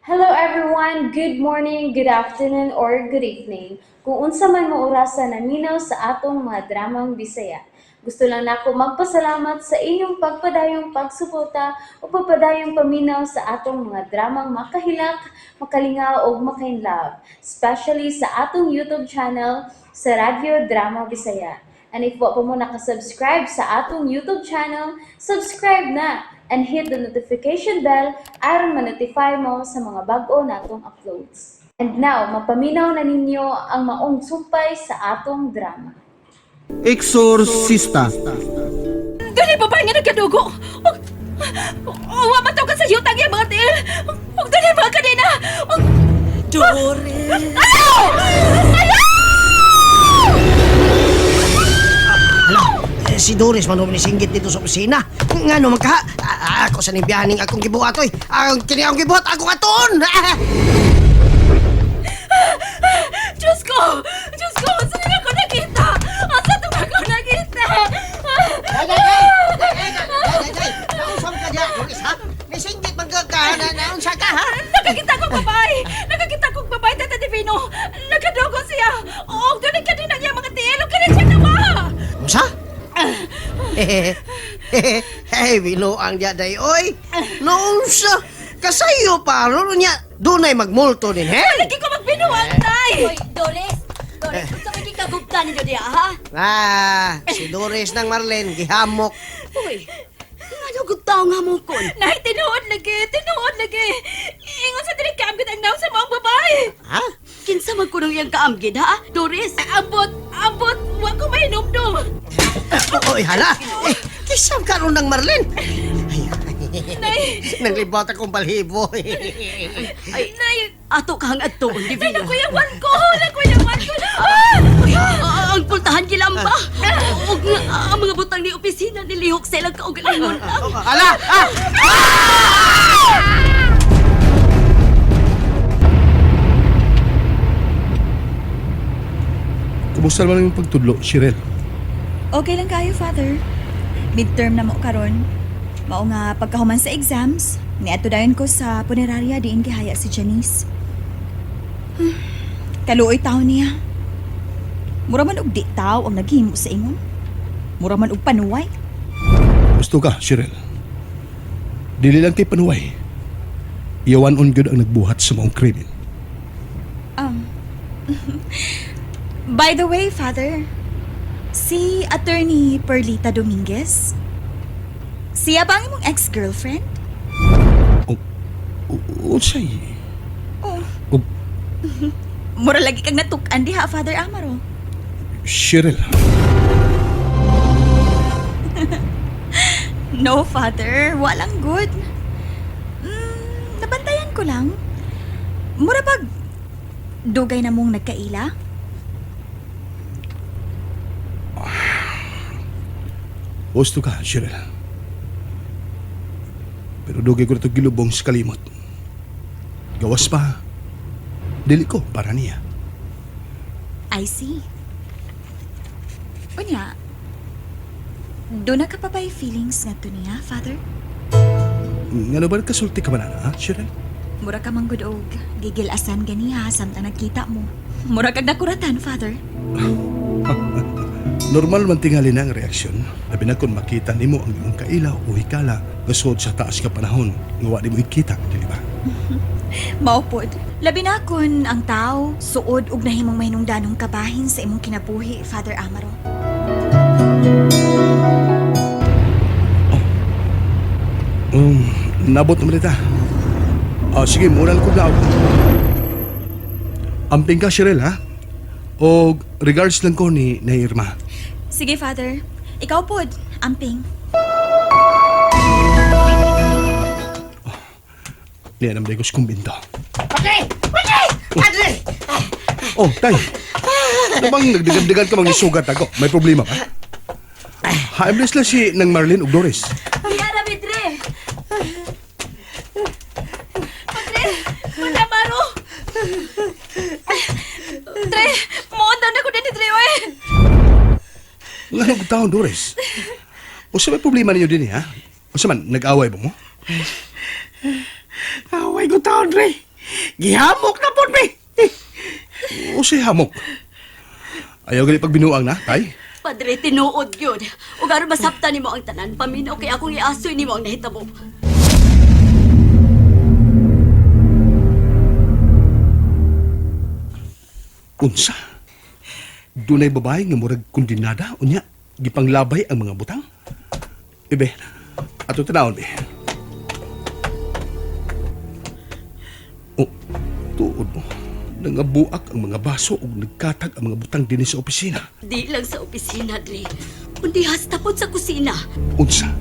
Hello everyone, good morning, good afternoon, or good evening. Kung unsa man mo orasan naminaw sa atong mga dramang Bisaya. Gusto lang nako magpasalamat sa inyong pagpadayong pagsuporta o pagpadayong paminaw sa atong mga dramang makahilak, makalingaw o makainlove, especially sa atong YouTube channel sa Radyo Drama Bisaya. And if wa pa mo nakasubscribe sa atong YouTube channel, subscribe na and hit the notification bell aron ma-notify mo sa mga bag-o natong uploads. And now, mapaminaw na ninyo ang maong sumpay sa atong drama. Exorcista. Dali ba nga nagkadugo? Wa mataw ka sa yutang yung mga tiil! Dali ba ka din na? Doris! Ayaw! Si Doris man ni singgit dito sa opisina. Ngano man ka? Ako sa nibiyaning akong gibuhat oy. Kini akong gibuhat ako aton. Diyos ko! Diyos ko! Saan ako nakita? Saan ito ako nakita? Nausap ka diya, Doris ha? May singgit man ka naunsa ka ha? Nakakita kong babae! Nakakita kong babae, Tata Divino! Nakadugo siya! Oo, doon ka din ang iyang mga tiil! Huwag ka rin siya nawa! Unsa? Hey, binuang diya day oy. Naunsa? Kasayo pa ron niya. Dunay magmulto din he? Lagi ko magbinuang, Tay! Hoy, Doris! Doris, gusto mo ikikagugtan ninyo diya, ha? Si Doris ng Marlene gihamok. Hoy, ano gugtaw nga mo kon? Nay, tinuod lagi! Ingon sa dili kaamgid ang naw sa mga babae! Ha? Kinsa man kuno yang kaamgid, ha? Doris! Abot! Wa ko mainumdum! Oy, hala! Kisam ka ron ng Marlene. Nay! Naglibot akong balhibo. Ay, Nay! ato ka hang adto, Divino. Nakuyawan ko! Ang pultahan gilamba. Ug ang mga butang ni opisina nilihok sa ilang kaugalingon lang. Hala! Kumusta naman yung pagtudlo, Shirel? Okay lang kayo, Father. Midterm na mo karon. Mao nga pagkahuman sa exams, niadto dayon ko sa punerarya diin gihaya si Janice. Kaluoy taon niya. Mura man og di taw ang naghimo sa ingon. Mura man og panuway. Gusto ka, Shirel? Dili lang kay panuway. Iyawan on gyud ang nagbuhat sa maong krimen. By the way, Father, si Attorney Perlita Dominguez, siya ba ang imong ex-girlfriend? Unsay? Oh. Oh, Mura lagi kang natukan diha, Father Amaro. Shirel, No, Father. Walang good. Nabantayan ko lang. Mura pag dugay na mong nagkaila? gusto ka, Shirel. Pero dugay ko na ito gilubong sa kalimot. Gawas pa. Dili ko para niya. I see. Unya, doon na ka pa ba'y feelings nga to niya, Father? Nga ba nagkasulti ka man ha, Shirel? Mura ka manggod og gigilasan ganiha samtang nagkita mo. Mura kag nakuratan, Father. Normal man tingali na ang reaksyon. Labi na kung makita nimo ang iyong kaila o hikala gasod sa taas ka panahon nga wa nimo ikita, dili ba? Maupod. Labi na kun ang tao, suod ug nahimong mahinungdanong kabahin sa imong kinabuhi, Father Amaro. Nabot naman ita. Sige, muna lang kong daw. Amping ka, Shirel, ha? O regards lang ko ni Irma. Sige, Father. Ikaw pod, amping. Niyan ang legos kong binto. Padre! Padre! Oh, tay. Ano bang nagdigan-digan ka mag-isugat ako? May problema ba? Haimless lang si nang Marlene ug Doris. Yara, Vidre! Amaro! Dre! Muundan ako din ni Dre, oy! Nga nung taon, Doris. O sa may problema ninyo din, ha? O sa man, nag-away ba mo? Away ko taon, Dre. Gihamok na po, be. O si Hamok. Ayaw gali pag binuang na, tay. Padre, tinuod yun. O garo masabta ni mo ang tanan, paminaw kay akong iasoy ni mo ang nahitabo. Unsa? Dunay babae nga murag kondinada, unya, gipanglabay ang mga butang. Ibe, ato tanawon, be. Oh, tuod mo. Nangabuak ang mga baso ug nagkatag ang mga butang dinhi sa opisina. Di lang sa opisina, Dre. Kundi hastapot sa kusina. Unsa?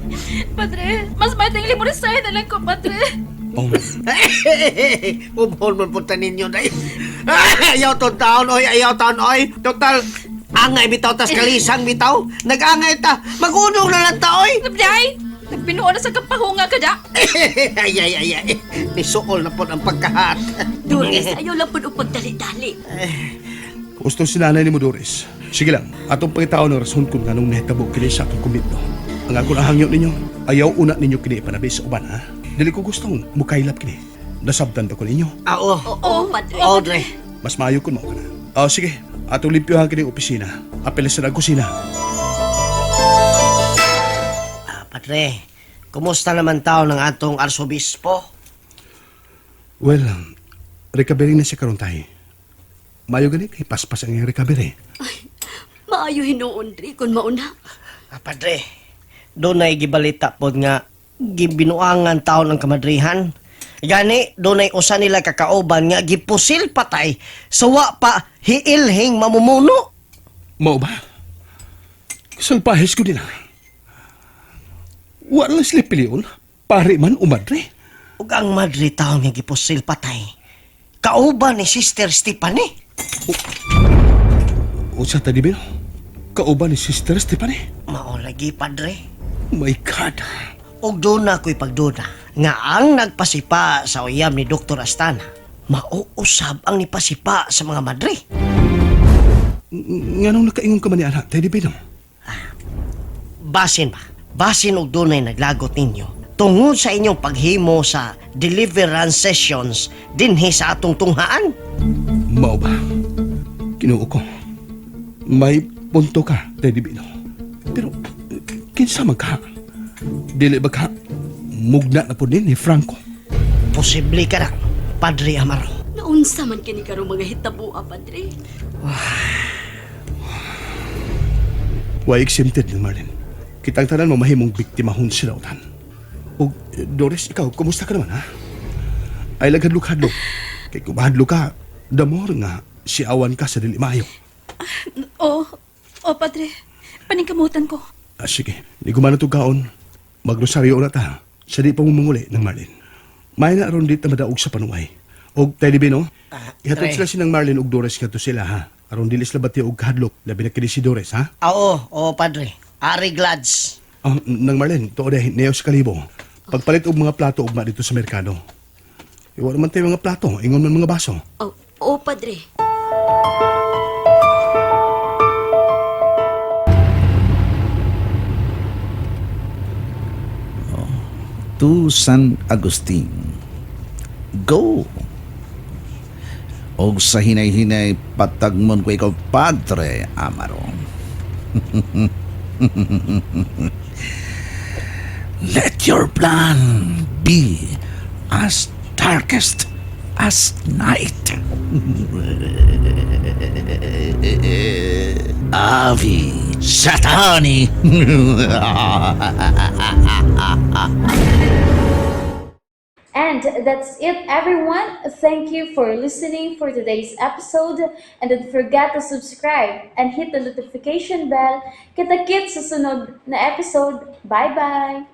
Padre, mas may tingli mo na lang ko, Padre. Oh, Umhol mo punta ninyo, day. Ayaw ton taon, oy. Ayaw taon, oy. Total, angay bitaw tas kalisang bitaw. Nag-angay ta. Mag-unong na lang ta, oy. Nabday, nagbinuo na sa kapahunga ka da. Ay. Nisuol na po ang pagkahat. Doris, ayaw lang po ng pagdali-dali. gusto si nanay ni mo, Doris. Sige lang, atong pangitao ng rason kung anong nahitabo kini sa atong kumbito. Ang ako na hangyo ninyo, ayaw una ninyo kini ipanabi sa uban, ha? Dili ko gustong mukailap kini. Nasabtan ba ko ninyo? Oo. Oo, Padre. Audrey. Mas maayo kun mao ka na. Sige, atong limpyohan kini opisina. Apeles sa kusina. Padre, kumusta naman tao ng atong arsobispo? Well, recovery na siya karon tayo. Mayo gani kay paspas ang iyang recovery. Maayo hinuon, Dre, kung mauna. Padre, doon ay gibalita po nga gibinuangan taon ng kamadrihan. Gani, doon ay usa nila kakauban nga gipusil patay sawa pa hiilhing mamumuno. Mao ba? Isang pahis ko din ay. Wala sila piliyon. Pare man umadre. Ug ang madri taon nga gipusil patay. Kauban ni Sister Stephanie. Unsa ta di ba? Kauban ni Sister Stephanie. Mao lagi, Padre. My God. Ug doon na ako'y pagduda nga ang nagpasipa sa uyab ni Dr. Astana mauusab ang nipasipa sa mga madri. Nga nung nakaingon ka man ni anak, tayo di ba? Basin ba? Basin og doon ay naglagot ninyo tungod sa inyong paghimo sa deliverance sessions dinhi sa atong tunghaan. Mao ba? Kinuo ko. May punto ka, tayo di ba? Pero, kinsa man ka? Dili ba ka mugna na po din ni Franco? Posible ka na, Padre Amaro. Naunsa man kini karong mga hitabo, Padre. Why exempted ni Marlene? Kitang tanan mo mahimong biktimahon sila utan. O, Doris, ikaw, kumusta ka naman, ha? Ay laghadlok-hadlok. Kay kumahadlok ka, damor nga si awan ka sa dili maayo. Oh, Padre. Paningkamutan ko. Sige, di gumana to kaon. Magrosaryo na ta. Sa di pa mumunguli ng Marlene. May na aron di ta madaog sa panuway. Og tayo di no? Ihatod Dre. sila sinang Marlene og Doris ka to sila, ha? Aron dilis labati og hadlok. Labi na kini si Doris, ha? Oo, Padre. Ari Glads. Nang Marlene, to dahil neos kalibo. Pagpalit og mga plato ugma dito sa merkado. Iwa naman tayo mga plato, ingon man mga baso. Oo, Padre. To San Agustin. Go! Og sa hinay-hinay patagmon ko ikaw, Padre Amaro. Let your plan be as darkest as night. Avi Satani. And that's it, everyone. Thank you for listening for today's episode. And don't forget to subscribe and hit the notification bell. Kita-kits sa sunod na episode. Bye-bye!